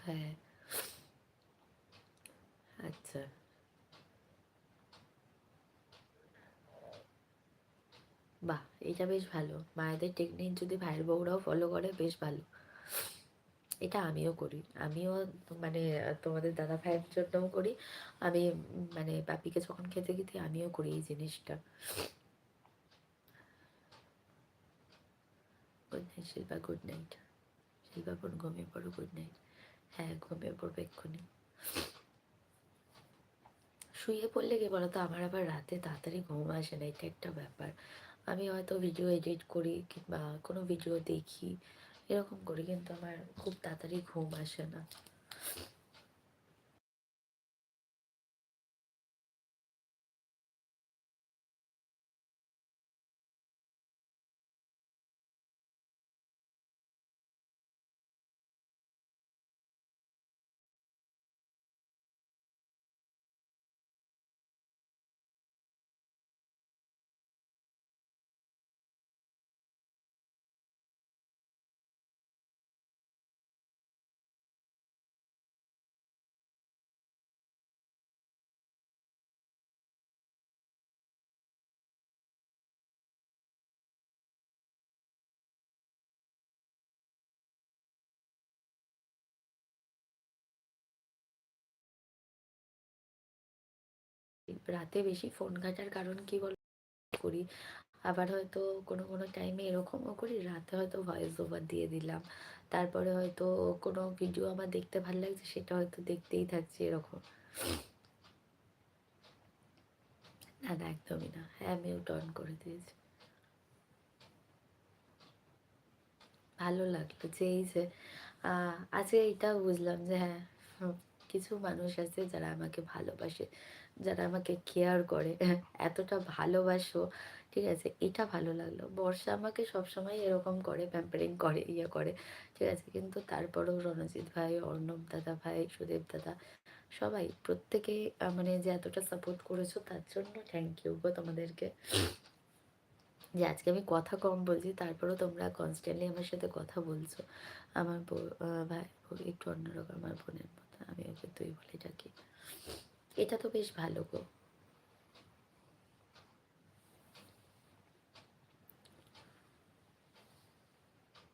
হ্যাঁ। আচ্ছা। বাহ! এটা বেশ ভালো। মায়েদের টেকনিক যদি ভাইয়ের বউরাও ফলো করে বেশ ভালো। এটা আমিও করি। আমিও মানে তোমাদের দাদা ভাইয়ের জন্যও করি। আমি মানে বাপিকে যখন খেতে দিই আমিও করি এই জিনিসটা। Good night Shilpa, good night. Shilpa বোন ঘুমিয়ে পড়ো, গুড নাইট। হ্যাঁ, ঘুমিয়ে পড়বে এক্ষুনি। শুয়ে পড়লে কি বলতো, আমার আবার রাতে তাড়াতাড়ি ঘুম আসে না, এটা একটা ব্যাপার। আমি হয়তো ভিডিও এডিট করি কিংবা কোনো ভিডিও দেখি, এরকম করি, কিন্তু আমার খুব তাড়াতাড়ি ঘুম আসে না। রাতে বেশি ফোন ঘাটার কারণ কি বল করি, আবার হয়তো কোনো কোনো টাইমে এরকমও করি, রাতে হয়তো ভয়েস ওভার দিয়ে দিলাম, তারপরে হয়তো কোনো ভিডিও আমার দেখতে ভালো লাগছে সেটা হয়তো দেখতেই থাকছি এরকম। না না, একদমই না। হ্যাঁ, মিউট অন করে দিয়েছি। ভালো লাগলো যে এই যে আজকে এটা বুঝলাম যে হ্যাঁ, হুম, কিছু মানুষ আছে যারা আমাকে ভালোবাসে, যারা আমাকে কেয়ার করে। এতটা ভালোবাসো, ঠিক আছে, এটা ভালো লাগলো। বর্ষা আমাকে সবসময় এরকম করে, প্যাম্পারিং করে, ইয়ে করে, ঠিক আছে, কিন্তু তারপরেও রণজিৎ ভাই, অর্ণব দাদা ভাই, সুদেব দাদা, সবাই প্রত্যেকে মানে যে এতটা সাপোর্ট করেছো তার জন্য থ্যাংক ইউ গো তোমাদেরকে। যে আজকে আমি কথা কম বলছি তারপরেও তোমরা কনস্ট্যান্টলি আমার সাথে কথা বলছো। আমার ভাই একটু অন্যরকম, আমার বোনের মতো, আমি ওকে তুই বলে ডাকি। এটা তো বেশ ভালো গো।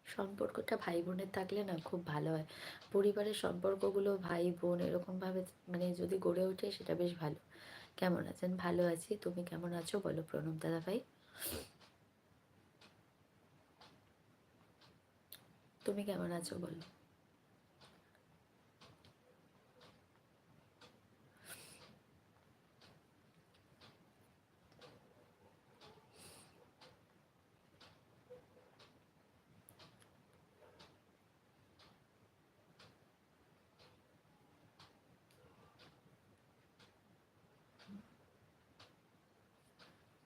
সম্পর্কটা ভাই বোনের থাকলে না খুব ভালো হয়। পরিবারের সম্পর্কগুলো ভাই বোন এরকমভাবে মানে যদি গড়ে ওঠে সেটা বেশ ভালো। কেমন আছেন? ভালো আছি। তুমি কেমন আছো বলো প্রণব দাদা ভাই? তুমি কেমন আছো বলো?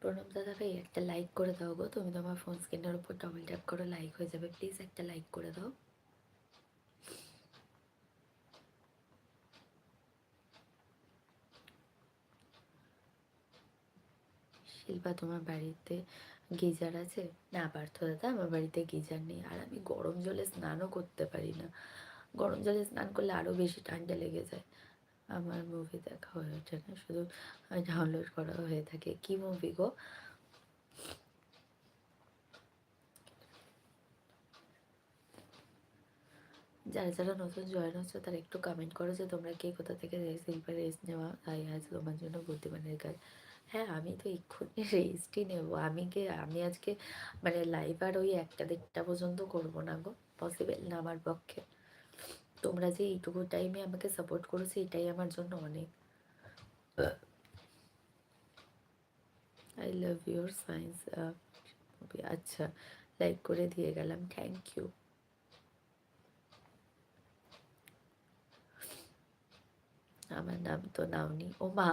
প্রণব দাদা ভাই একটা লাইক করে দাও গো, তুমি তোমার ফোন স্ক্রিনের উপর ডবল ট্যাপ করো, লাইক হয়ে যাবে, প্লিজ একটা লাইক করে দাও। শিল্পা, তোমার বাড়িতে গিজার আছে? না পার্থ দাদা, আমার বাড়িতে গিজার নেই, আর আমি গরম জলে স্নানও করতে পারি না। গরম জলে স্নান করলে আরো বেশি ঠান্ডা লেগে যায়। আমার মুভি দেখা হয়ে ওঠে না, শুধু ডাউনলোড করা হয়ে থাকে। কি মুভি গো? যারা যারা নতুন জয়েন হচ্ছে তারা একটু কমেন্ট করো যে তোমরা কে কোথা থেকে শিল্পা রেস্ট নেওয়া, তাই আজ তোমার জন্য বুদ্ধিমানের কাজ। হ্যাঁ, আমি তো এক্ষুনি রেস্টই নেবো। আমি আজকে মানে লাইভ আর ওই 1টা 1:30 পর্যন্ত করবো না গো, পসিবল না আমার পক্ষে। তোমরা যে এইটুকু টাইমে আমাকে সাপোর্ট করেছো এটাই আমার জন্য অনেক। I love your science movie. আচ্ছা, লাইক করে দিয়ে গেলাম, থ্যাংক ইউ। আমার নাম তো নাওনি। ও মা,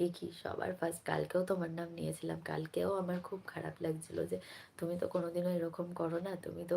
এ কি সবার ফার্স্ট? কালকেও তোমার নাম নিয়েছিলাম, কালকেও আমার খুব খারাপ লাগছিল যে তুমি তো কোনোদিনও এরকম করো না, তুমি তো